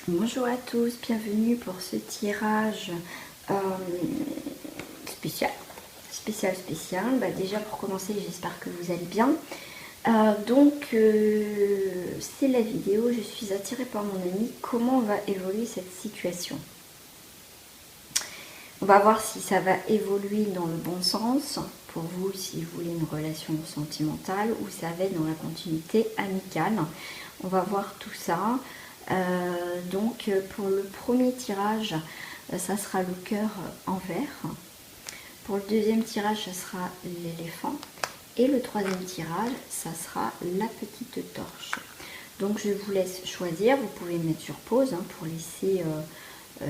Bonjour à tous, bienvenue pour ce tirage spécial. Déjà pour commencer, j'espère que vous allez bien. C'est la vidéo, je suis attirée par mon ami, comment va évoluer cette situation. On va voir si ça va évoluer dans le bon sens pour vous, si vous voulez une relation sentimentale, ou ça va être dans la continuité amicale. On va voir tout ça. Pour le premier tirage, ça sera le cœur en vert. Pour le deuxième tirage, ça sera l'éléphant. Et le troisième tirage, ça sera la petite torche. Donc je vous laisse choisir. Vous pouvez mettre sur pause pour laisser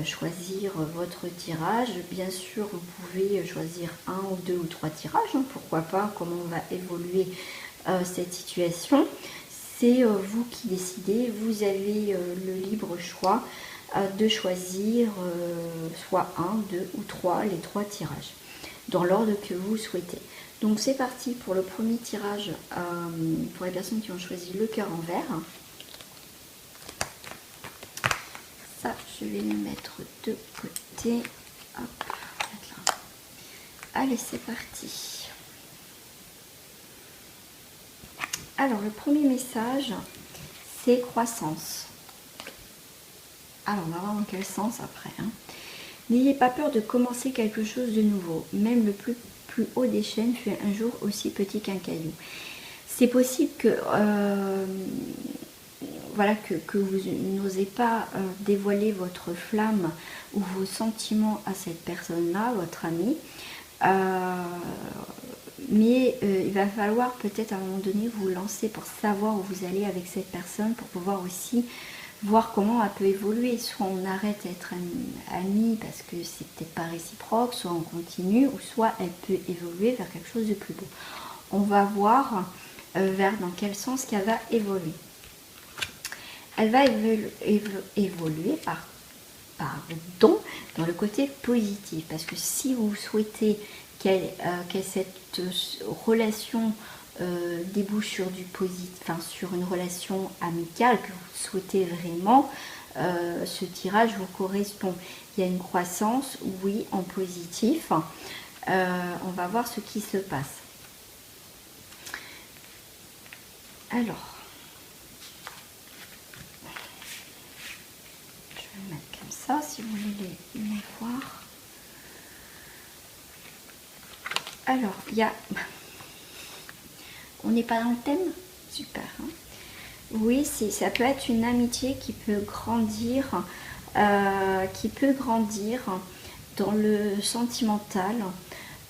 choisir votre tirage. Bien sûr, vous pouvez choisir un ou deux ou trois tirages. Pourquoi pas, comment va évoluer cette situation. C'est vous qui décidez, vous avez le libre choix de choisir soit un, deux ou trois, les trois tirages, dans l'ordre que vous souhaitez. Donc c'est parti pour le premier tirage pour les personnes qui ont choisi le cœur en vert. Ça, je vais le mettre de côté. Hop, là. Allez, c'est parti. Alors, le premier message, c'est croissance. Alors, on va voir dans quel sens après. N'ayez pas peur de commencer quelque chose de nouveau. Même le plus haut des chênes fut un jour aussi petit qu'un caillou. C'est possible que, que vous n'osez pas dévoiler votre flamme ou vos sentiments à cette personne-là, votre ami. Mais il va falloir peut-être à un moment donné vous lancer pour savoir où vous allez avec cette personne, pour pouvoir aussi voir comment elle peut évoluer. Soit on arrête d'être amis parce que c'est peut-être pas réciproque, soit on continue, ou soit elle peut évoluer vers quelque chose de plus beau. On va voir dans quel sens qu'elle va évoluer. Elle va évoluer dans le côté positif, parce que si vous souhaitez qu'elle cette relation débouche sur du positif, sur une relation amicale que vous souhaitez vraiment, ce tirage vous correspond. Il y a une croissance, oui, en positif. On va voir ce qui se passe. Alors, je vais le mettre comme ça si vous voulez les voir. Alors, on n'est pas dans le thème? Super. Oui, ça peut être une amitié qui peut grandir, dans le sentimental.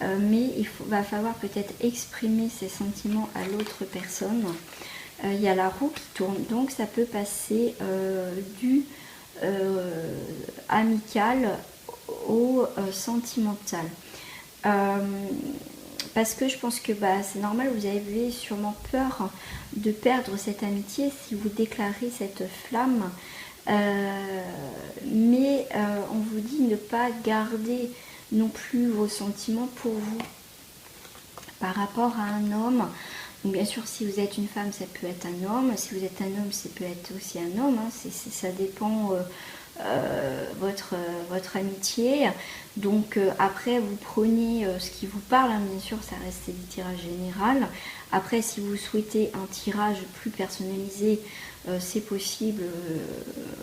Mais va falloir peut-être exprimer ses sentiments à l'autre personne. Il y a la roue qui tourne, donc ça peut passer du amical au sentimental. Parce que je pense que c'est normal, vous avez sûrement peur de perdre cette amitié si vous déclarez cette flamme. Mais on vous dit ne pas garder non plus vos sentiments pour vous par rapport à un homme. Donc bien sûr, si vous êtes une femme, ça peut être un homme. Si vous êtes un homme, ça peut être aussi un homme. Ça dépend votre amitié. Donc après, vous prenez ce qui vous parle. Bien sûr, ça reste du tirage général. Après, si vous souhaitez un tirage plus personnalisé, c'est possible.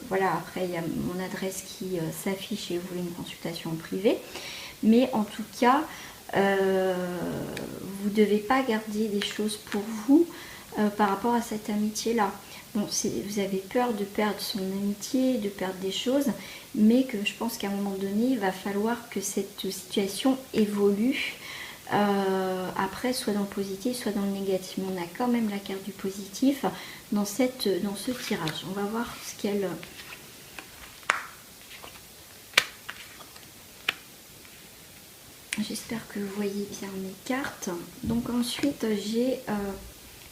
Voilà, après, il y a mon adresse qui s'affiche et vous voulez une consultation privée. Mais en tout cas, vous ne devez pas garder des choses pour vous par rapport à cette amitié-là. Bon, vous avez peur de perdre son amitié, de perdre des choses, mais que je pense qu'à un moment donné, il va falloir que cette situation évolue. Après, soit dans le positif, soit dans le négatif. Mais on a quand même la carte du positif dans ce tirage. On va voir ce qu'elle... J'espère que vous voyez bien mes cartes. Donc ensuite, j'ai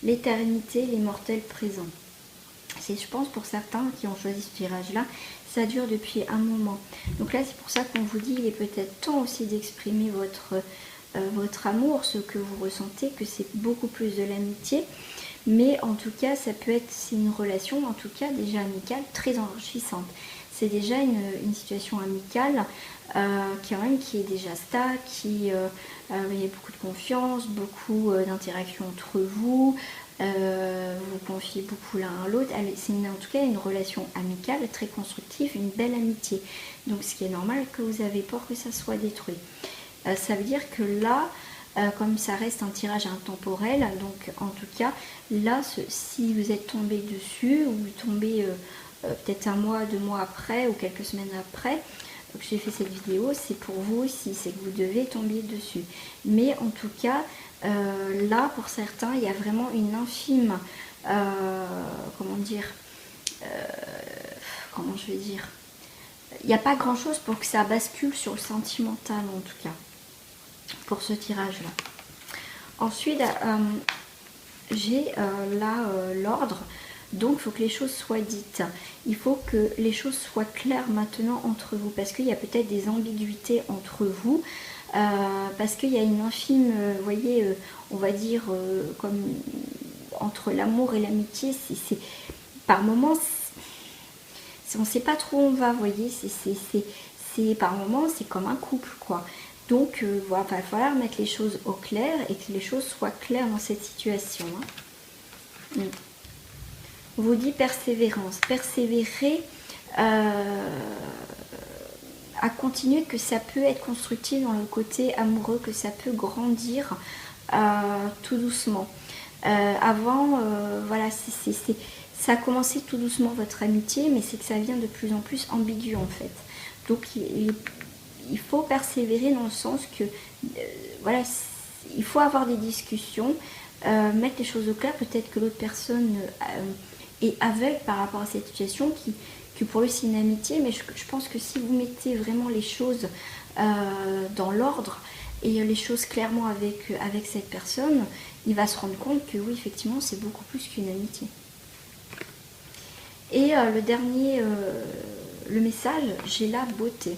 l'éternité, l'immortel présent. C'est, je pense, pour certains qui ont choisi ce tirage-là, ça dure depuis un moment. Donc là, c'est pour ça qu'on vous dit, il est peut-être temps aussi d'exprimer votre amour, ce que vous ressentez, que c'est beaucoup plus de l'amitié. mais en tout cas ça peut être, c'est une relation en tout cas déjà amicale très enrichissante. C'est déjà une situation amicale qui est déjà stable, il y a beaucoup de confiance, beaucoup d'interaction entre vous, vous confiez beaucoup l'un à l'autre. C'est en tout cas une relation amicale très constructive, une belle amitié. Donc ce qui est normal que vous avez peur que ça soit détruit. Ça veut dire que là, comme ça reste un tirage intemporel, donc en tout cas, là, si vous êtes tombé dessus, ou vous tombez peut-être un mois, 2 mois après, ou quelques semaines après, que j'ai fait cette vidéo, c'est pour vous aussi, c'est que vous devez tomber dessus. Mais en tout cas, là, pour certains, il y a vraiment une infime, comment dire, comment je vais dire, il n'y a pas grand chose pour que ça bascule sur le sentimental en tout cas, pour ce tirage là. Ensuite, j'ai là l'ordre, donc il faut que les choses soient dites, il faut que les choses soient claires maintenant entre vous, parce qu'il y a peut-être des ambiguïtés entre vous, parce qu'il y a une infime, vous voyez, on va dire, comme entre l'amour et l'amitié, c'est par moments, on ne sait pas trop où on va, vous voyez, c'est par moments, c'est comme un couple, quoi. Donc, voilà, il va falloir mettre les choses au clair et que les choses soient claires dans cette situation. Hein. On vous dit persévérance, persévérer à continuer, que ça peut être constructif dans le côté amoureux, que ça peut grandir tout doucement. Avant, voilà, ça a commencé tout doucement votre amitié, mais c'est que ça vient de plus en plus ambigu en fait. Donc il faut persévérer dans le sens que, voilà, il faut avoir des discussions, mettre les choses au clair. Peut-être que l'autre personne est aveugle par rapport à cette situation, que pour lui c'est une amitié, mais je pense que si vous mettez vraiment les choses dans l'ordre et les choses clairement avec cette personne, il va se rendre compte que oui, effectivement, c'est beaucoup plus qu'une amitié. Et le dernier, le message, j'ai la beauté.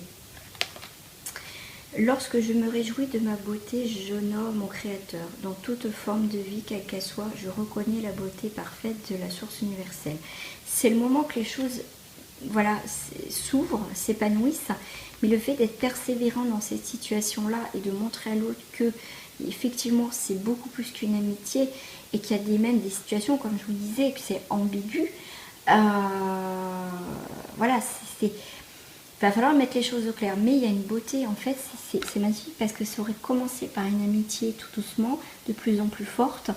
Lorsque je me réjouis de ma beauté, j'honore mon Créateur. Dans toute forme de vie, quelle qu'elle soit, je reconnais la beauté parfaite de la source universelle. C'est le moment que les choses, voilà, s'ouvrent, s'épanouissent, mais le fait d'être persévérant dans cette situation-là et de montrer à l'autre que, effectivement, c'est beaucoup plus qu'une amitié et qu'il y a même des situations, comme je vous disais, que c'est ambigu. Voilà, il va falloir mettre les choses au clair, mais il y a une beauté, en fait, c'est magnifique parce que ça aurait commencé par une amitié tout doucement, de plus en plus forte,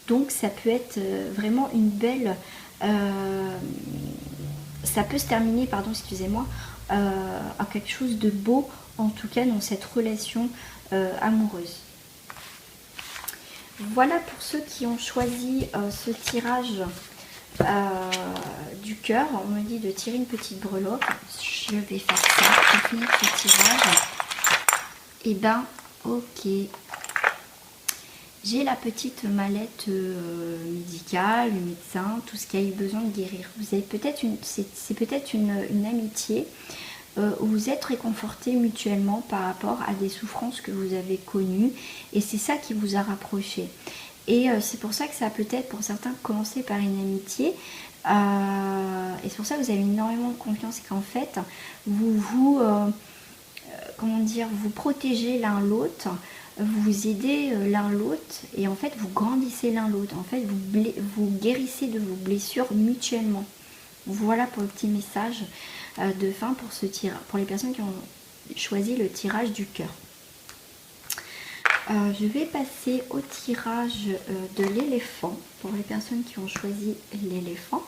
donc ça peut être vraiment une belle, ça peut se terminer, pardon, excusez-moi, à quelque chose de beau, en tout cas dans cette relation amoureuse. Voilà pour ceux qui ont choisi ce tirage du cœur. On me dit de tirer une petite breloque. Je vais faire ça pour finir ce tirage. Et ben ok, j'ai la petite mallette médicale, le médecin, tout ce qui a eu besoin de guérir. Vous avez peut-être c'est peut-être une amitié où vous êtes réconfortés mutuellement par rapport à des souffrances que vous avez connues, et c'est ça qui vous a rapprochés. Et c'est pour ça que ça a peut-être pour certains commencé par une amitié, et c'est pour ça que vous avez énormément de confiance et qu'en fait comment dire, vous protégez l'un l'autre, vous vous aidez l'un l'autre, et en fait vous grandissez l'un l'autre, en fait vous guérissez de vos blessures mutuellement. Voilà pour le petit message de fin pour ce tirage, pour les personnes qui ont choisi le tirage du cœur. Je vais passer au tirage de l'éléphant pour les personnes qui ont choisi l'éléphant.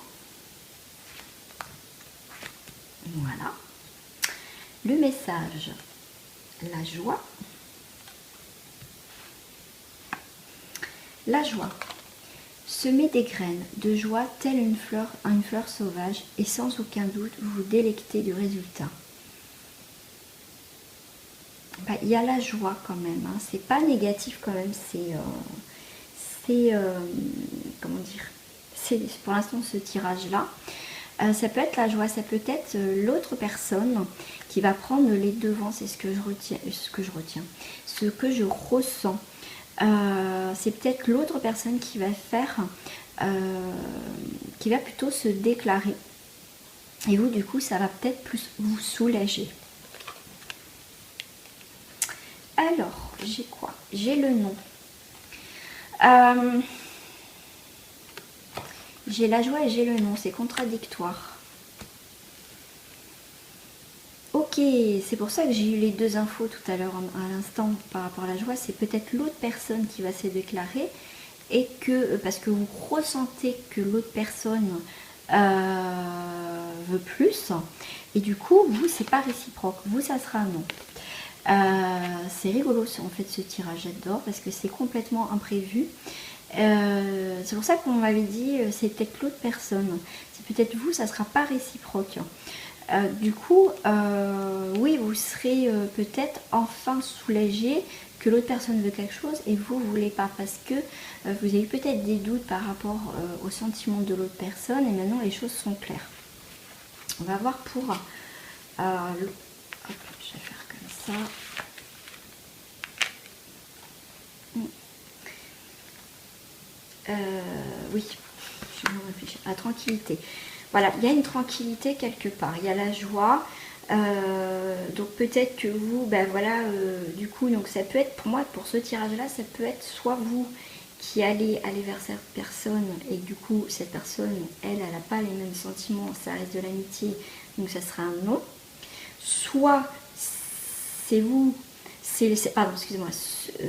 Voilà. Le message, la joie. La joie. Semez des graines de joie telle une fleur sauvage, et sans aucun doute vous vous délectez du résultat. Il y a la joie quand même, hein. C'est pas négatif quand même, comment dire, c'est pour l'instant ce tirage là. Ça peut être la joie, ça peut être l'autre personne qui va prendre les devants, c'est ce que je retiens, ce que je ressens. C'est peut-être l'autre personne qui va faire qui va plutôt se déclarer. Et vous, du coup, ça va peut-être plus vous soulager. Alors, j'ai quoi? J'ai le nom. J'ai la joie et j'ai le nom, c'est contradictoire. Ok, c'est pour ça que j'ai eu les deux infos tout à l'heure à l'instant par rapport à la joie. C'est peut-être l'autre personne qui va se déclarer et que, parce que vous ressentez que l'autre personne veut plus et du coup, vous, c'est pas réciproque. Vous, ça sera un non. C'est rigolo en fait ce tirage, j'adore parce que c'est complètement imprévu. C'est pour ça qu'on m'avait dit c'est peut-être l'autre personne, c'est peut-être vous, ça sera pas réciproque. Du coup, oui, vous serez peut-être enfin soulagé que l'autre personne veut quelque chose et vous ne voulez pas parce que vous avez peut-être des doutes par rapport aux sentiments de l'autre personne et maintenant les choses sont claires. On va voir pour hop, je vais faire comme ça. Oui, je vais réfléchir. La tranquillité. Voilà, il y a une tranquillité quelque part. Il y a la joie. Donc peut-être que vous, ben voilà, du coup, donc ça peut être pour moi, pour ce tirage-là, ça peut être soit vous qui allez aller vers cette personne et du coup cette personne, elle n'a pas les mêmes sentiments, ça reste de l'amitié, donc ça sera un non. Soit c'est vous, pardon, excusez-moi,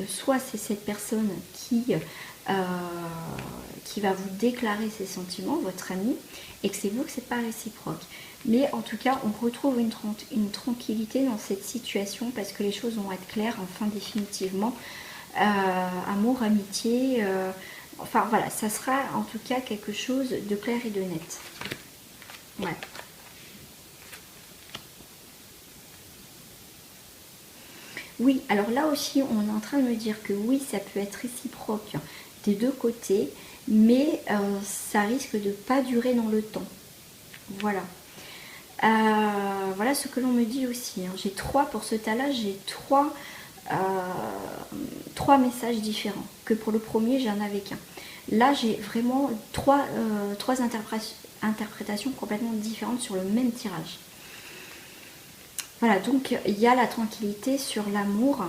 soit c'est cette personne qui va vous déclarer ses sentiments, votre ami, et que c'est vous que c'est pas réciproque. Mais en tout cas, on retrouve une tranquillité dans cette situation parce que les choses vont être claires, enfin définitivement. Amour, amitié, enfin voilà, ça sera en tout cas quelque chose de clair et de net. Ouais. Oui, alors là aussi, on est en train de me dire que oui, ça peut être réciproque des deux côtés, mais ça risque de ne pas durer dans le temps. Voilà. Voilà ce que l'on me dit aussi. Hein. J'ai trois, pour ce tas-là, j'ai trois messages différents. Que pour le premier, j'en avais qu'un. Là, j'ai vraiment trois interprétations complètement différentes sur le même tirage. Voilà, donc il y a la tranquillité sur l'amour.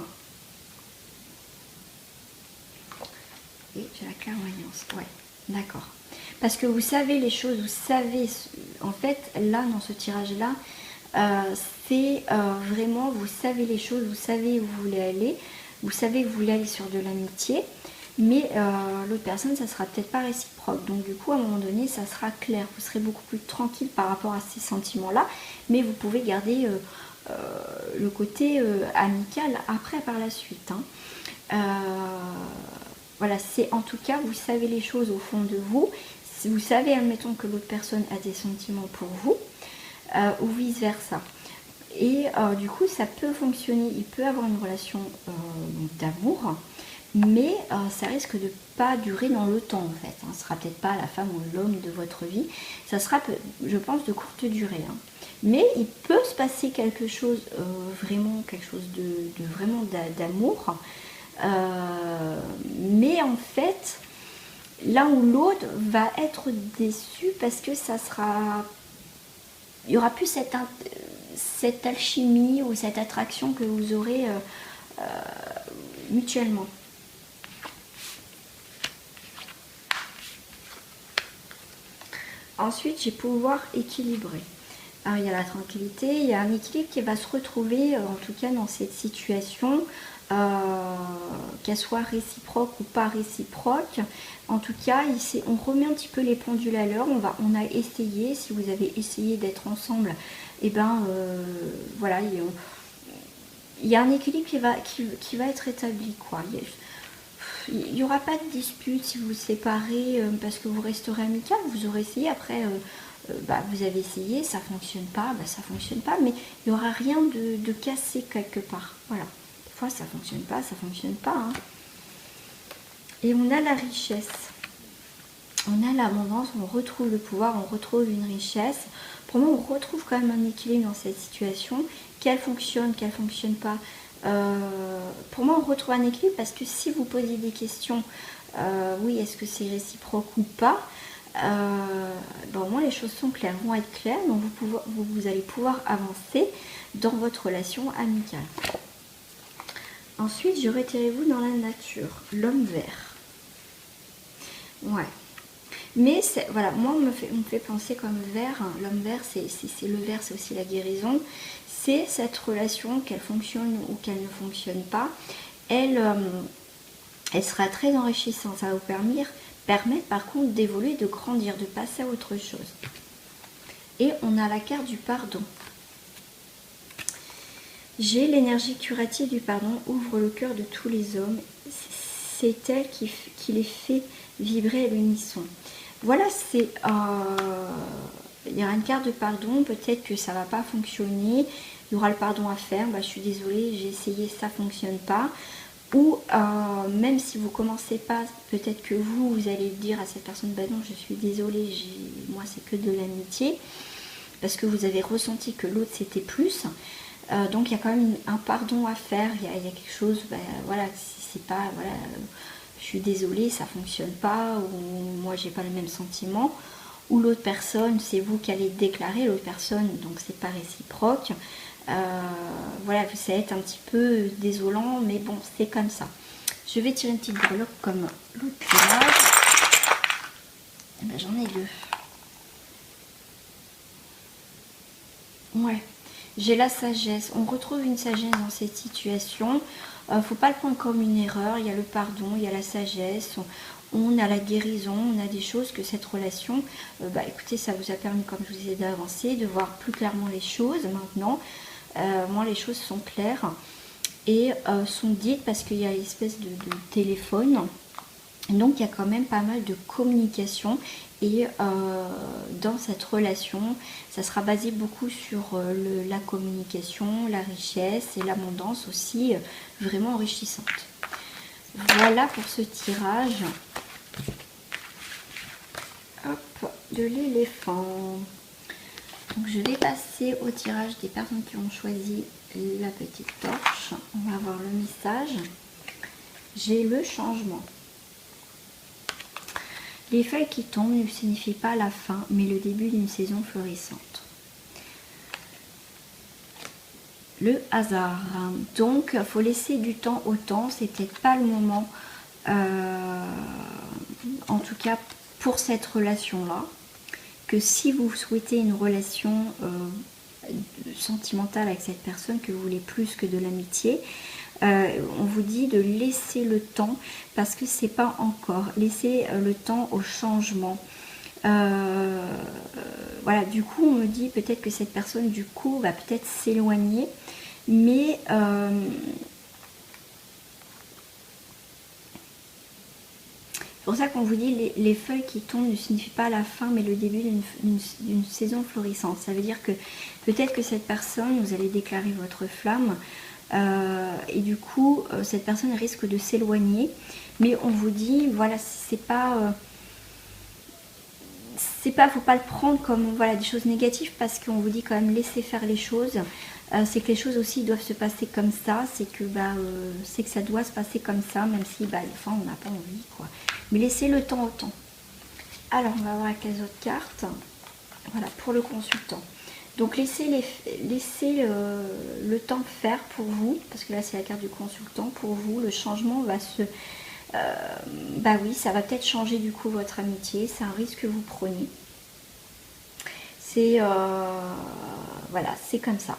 Et j'ai la clairvoyance. Ouais, d'accord. Parce que vous savez les choses, vous savez, en fait, là, dans ce tirage-là, c'est vraiment, vous savez les choses, vous savez où vous voulez aller, vous savez que vous voulez aller sur de l'amitié, mais l'autre personne, ça sera peut-être pas réciproque. Donc du coup, à un moment donné, ça sera clair, vous serez beaucoup plus tranquille par rapport à ces sentiments-là, mais vous pouvez garder le côté amical après par la suite. Hein. Voilà, c'est en tout cas, vous savez les choses au fond de vous. Si vous savez, admettons que l'autre personne a des sentiments pour vous, ou vice versa. Et du coup, ça peut fonctionner, il peut avoir une relation d'amour, mais ça risque de pas durer dans le temps en fait. Hein. Ce sera peut-être pas la femme ou l'homme de votre vie, ça sera, je pense, de courte durée. Hein. Mais il peut se passer quelque chose, vraiment quelque chose de vraiment d'amour. Mais en fait, l'un ou l'autre va être déçu parce que ça sera, il n'y aura plus cette alchimie ou cette attraction que vous aurez mutuellement. Ensuite, j'ai pouvoir équilibrer. Alors, il y a la tranquillité, il y a un équilibre qui va se retrouver, en tout cas dans cette situation, qu'elle soit réciproque ou pas réciproque. En tout cas, ici, on remet un petit peu les pendules à l'heure. On a essayé, si vous avez essayé d'être ensemble, et ben voilà, il y a un équilibre qui va être établi, quoi. Il n'y aura pas de dispute si vous vous séparez parce que vous resterez amical. Vous aurez essayé, après vous avez essayé, ça fonctionne pas, ça fonctionne pas, mais il n'y aura rien de cassé quelque part. Voilà. Des fois ça fonctionne pas, Hein. Et on a la richesse. On a l'abondance, on retrouve le pouvoir, on retrouve une richesse. Pour moi, on retrouve quand même un équilibre dans cette situation. Qu'elle fonctionne pas, Pour moi, on retrouve un équilibre parce que si vous posez des questions, oui, est-ce que c'est réciproque ou pas, au moins les choses sont claires, vont être claires, donc vous allez pouvoir avancer dans votre relation amicale. Ensuite, je retirez-vous dans la nature, l'homme vert. Ouais. Mais voilà, moi on me fait penser comme vert, hein. L'homme vert, c'est le vert, c'est aussi la guérison. C'est cette relation, qu'elle fonctionne ou qu'elle ne fonctionne pas. Elle sera très enrichissante. Ça va vous permettre par contre d'évoluer, de grandir, de passer à autre chose. Et on a la carte du pardon. J'ai l'énergie curative du pardon, ouvre le cœur de tous les hommes. C'est elle qui les fait vibrer à l'unisson. Voilà, il y aura une carte de pardon, peut-être que ça ne va pas fonctionner, il y aura le pardon à faire, je suis désolée, j'ai essayé, ça ne fonctionne pas. Ou même si vous ne commencez pas, peut-être que vous allez dire à cette personne, non, je suis désolée, moi c'est que de l'amitié, parce que vous avez ressenti que l'autre c'était plus. Donc il y a quand même un pardon à faire, il y a quelque chose, voilà, si c'est pas, voilà, je suis désolée, ça fonctionne pas, ou moi j'ai pas le même sentiment, ou l'autre personne, c'est vous qui allez déclarer, l'autre personne, donc c'est pas réciproque. Voilà, ça va être un petit peu désolant, mais bon, c'est comme ça. Je vais tirer une petite breloque comme l'autre tirage. J'en ai deux. Ouais. J'ai la sagesse. On retrouve une sagesse dans cette situation. Faut pas le prendre comme une erreur. Il y a le pardon, il y a la sagesse. On a la guérison, on a des choses que cette relation, écoutez, ça vous a permis, comme je vous disais, d'avancer, de voir plus clairement les choses maintenant. Moi, les choses sont claires et sont dites parce qu'il y a une espèce de téléphone. Donc, il y a quand même pas mal de communication. Et dans cette relation, ça sera basé beaucoup sur la communication, la richesse et l'abondance aussi, vraiment enrichissante. Voilà pour ce tirage. Hop, de l'éléphant. Donc je vais passer au tirage des personnes qui ont choisi la petite torche. On va voir le message. J'ai le changement. Les feuilles qui tombent ne signifient pas la fin, mais le début d'une saison florissante. Le hasard. Donc, il faut laisser du temps au temps. C'est peut-être pas le moment, en tout cas pour cette relation-là. Que si vous souhaitez une relation sentimentale avec cette personne, que vous voulez plus que de l'amitié, on vous dit de laisser le temps parce que c'est pas encore. Laisser le temps au changement. Voilà, du coup, on me dit peut-être que cette personne, du coup, va peut-être s'éloigner, mais c'est pour ça qu'on vous dit les feuilles qui tombent ne signifient pas la fin, mais le début d'une saison florissante. Ça veut dire que peut-être que cette personne, vous allez déclarer votre flamme, et du coup, cette personne risque de s'éloigner. Mais on vous dit, voilà, faut pas le prendre comme voilà, des choses négatives parce qu'on vous dit quand même laisser faire les choses. C'est que les choses aussi doivent se passer comme ça, c'est que ça doit se passer comme ça, même si des fois on n'a pas envie, quoi. Mais laissez le temps au temps. Alors on va voir avec les autres cartes. Voilà, pour le consultant. Donc laissez le temps faire pour vous, parce que là c'est la carte du consultant, pour vous, le changement va se... oui, ça va peut-être changer du coup votre amitié, c'est un risque que vous prenez. C'est... voilà, c'est comme ça.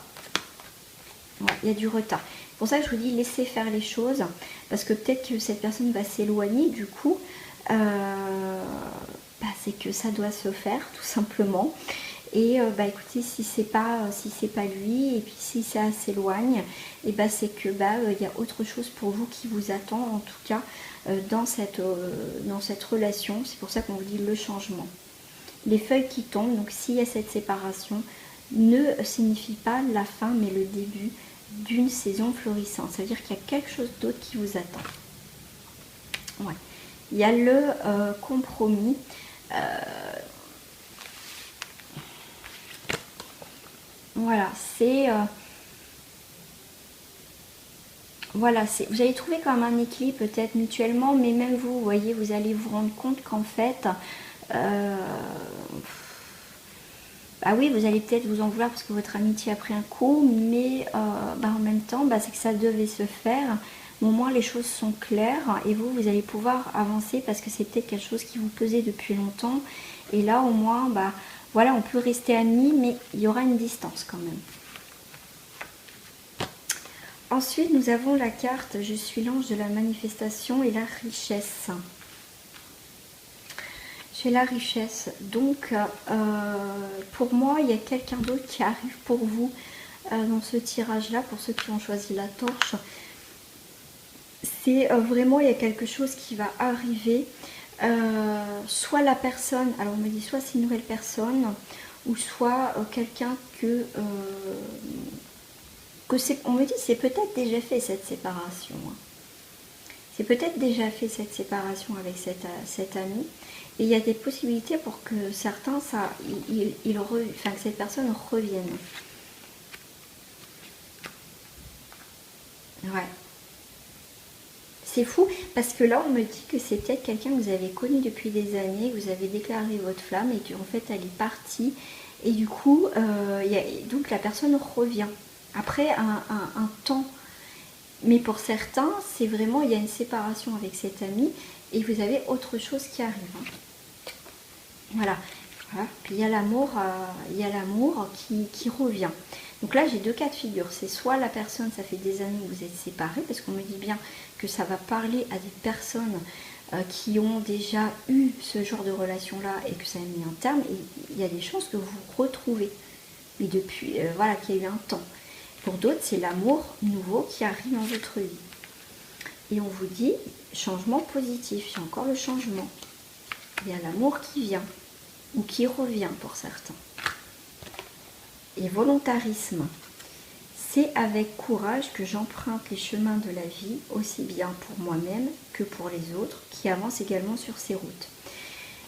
Ouais, il y a du retard. C'est pour ça que je vous dis laissez faire les choses, parce que peut-être que cette personne va s'éloigner, du coup, c'est que ça doit se faire, tout simplement. Et écoutez, si c'est pas lui, et puis si ça s'éloigne, et c'est que il y a autre chose pour vous qui vous attend, en tout cas dans cette relation. C'est pour ça qu'on vous dit le changement. Les feuilles qui tombent, donc s'il y a cette séparation, ne signifie pas la fin, mais le début d'une saison florissante. Ça veut dire qu'il y a quelque chose d'autre qui vous attend. Ouais. Il y a le compromis. Voilà, c'est voilà, vous allez trouver quand même un équilibre peut-être mutuellement, mais même vous voyez, vous allez vous rendre compte qu'en fait, ah oui, vous allez peut-être vous en vouloir parce que votre amitié a pris un coup, mais en même temps, c'est que ça devait se faire. Au moins, les choses sont claires et vous allez pouvoir avancer parce que c'est peut-être quelque chose qui vous pesait depuis longtemps. Et là, au moins, voilà, on peut rester amis, mais il y aura une distance quand même. Ensuite, nous avons la carte « Je suis l'ange de la manifestation et la richesse ». J'ai la richesse. Donc, pour moi, il y a quelqu'un d'autre qui arrive pour vous dans ce tirage-là, pour ceux qui ont choisi la torche. C'est vraiment, il y a quelque chose qui va arriver. Soit la personne, alors on me dit soit c'est une nouvelle personne, ou soit quelqu'un on me dit c'est peut-être déjà fait cette séparation. C'est peut-être déjà fait cette séparation avec cet ami. Et il y a des possibilités pour que certains, que cette personne revienne. Ouais. C'est fou, parce que là, on me dit que c'est peut-être quelqu'un que vous avez connu depuis des années, que vous avez déclaré votre flamme et qu'en fait, elle est partie. Et du coup, donc la personne revient. Après un temps. Mais pour certains, c'est vraiment, il y a une séparation avec cet ami et vous avez autre chose qui arrive. Voilà. Puis il y a l'amour qui revient. Donc là, j'ai deux cas de figure. C'est soit la personne, ça fait des années que vous êtes séparés, parce qu'on me dit bien que ça va parler à des personnes qui ont déjà eu ce genre de relation-là et que ça a mis un terme. Et il y a des chances que vous vous retrouvez. Mais depuis, voilà, qu'il y a eu un temps. Pour d'autres, c'est l'amour nouveau qui arrive dans votre vie. Et on vous dit, changement positif, il y a encore le changement. Il y a l'amour qui vient, ou qui revient pour certains. Et volontarisme, c'est avec courage que j'emprunte les chemins de la vie, aussi bien pour moi-même que pour les autres, qui avancent également sur ces routes.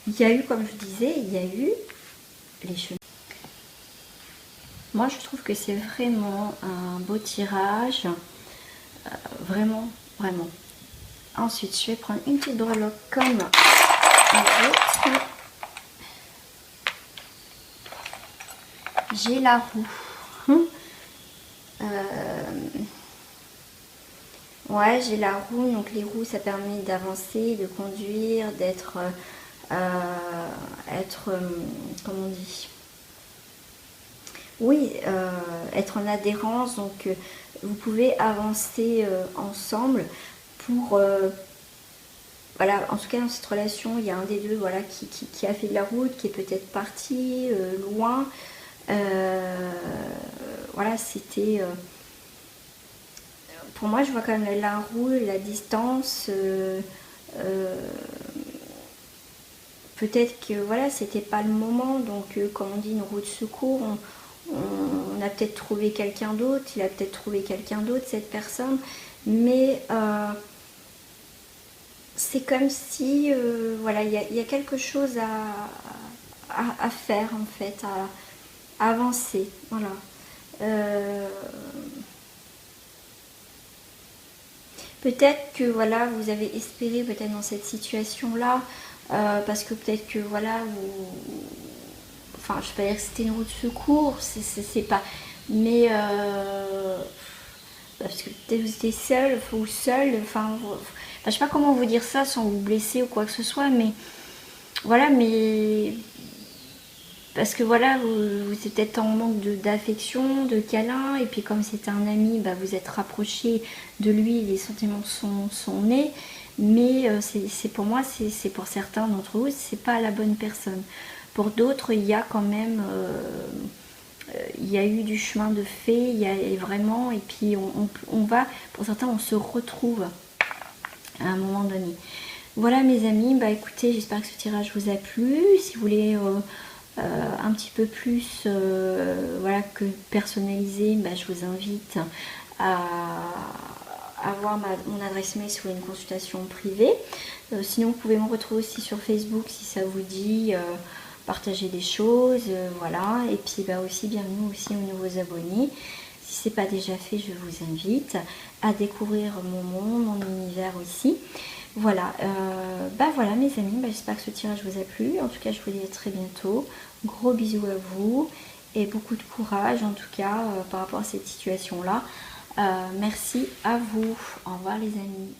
Il y a eu, comme je disais, il y a eu les chemins. Moi, je trouve que c'est vraiment un beau tirage. Vraiment, vraiment. Ensuite, je vais prendre une petite breloque comme les autres. J'ai la roue. Ouais, j'ai la roue. Donc, les roues, ça permet d'avancer, de conduire, d'être... comment on dit ? Oui, être en adhérence, donc vous pouvez avancer ensemble pour, voilà, en tout cas dans cette relation, il y a un des deux voilà, qui a fait de la route, qui est peut-être parti loin, voilà, c'était, pour moi je vois quand même la roue, la distance, peut-être que voilà, c'était pas le moment, donc comme on dit, une roue de secours, on a peut-être trouvé quelqu'un d'autre, il a peut-être trouvé quelqu'un d'autre, cette personne, mais c'est comme si, voilà, il y a quelque chose à faire en fait, à avancer, voilà. Peut-être que voilà, vous avez espéré peut-être dans cette situation-là, parce que peut-être que voilà, enfin, je ne vais pas dire que c'était une roue de secours, c'est pas. Mais parce que peut-être vous étiez seul ou seul, enfin, je sais pas comment vous dire ça sans vous blesser ou quoi que ce soit, mais voilà, mais parce que voilà, vous êtes peut-être en manque d'affection, de câlin, et puis comme c'est un ami, vous êtes rapproché de lui, les sentiments sont nés, mais c'est pour moi, c'est pour certains d'entre vous, c'est pas la bonne personne. Pour d'autres, il y a quand même, il y a eu du chemin de fait, il y a vraiment, et puis on va, pour certains, on se retrouve à un moment donné. Voilà mes amis, écoutez, j'espère que ce tirage vous a plu. Si vous voulez un petit peu plus voilà, que personnalisé, je vous invite à avoir mon adresse mail si vous voulez une consultation privée. Sinon, vous pouvez me retrouver aussi sur Facebook si ça vous dit, partager des choses, voilà. Et puis aussi, bienvenue aussi aux nouveaux abonnés. Si ce n'est pas déjà fait, je vous invite à découvrir mon monde, mon univers aussi. Voilà, voilà mes amis, j'espère que ce tirage vous a plu. En tout cas, je vous dis à très bientôt. Gros bisous à vous et beaucoup de courage en tout cas par rapport à cette situation-là. Merci à vous. Au revoir les amis.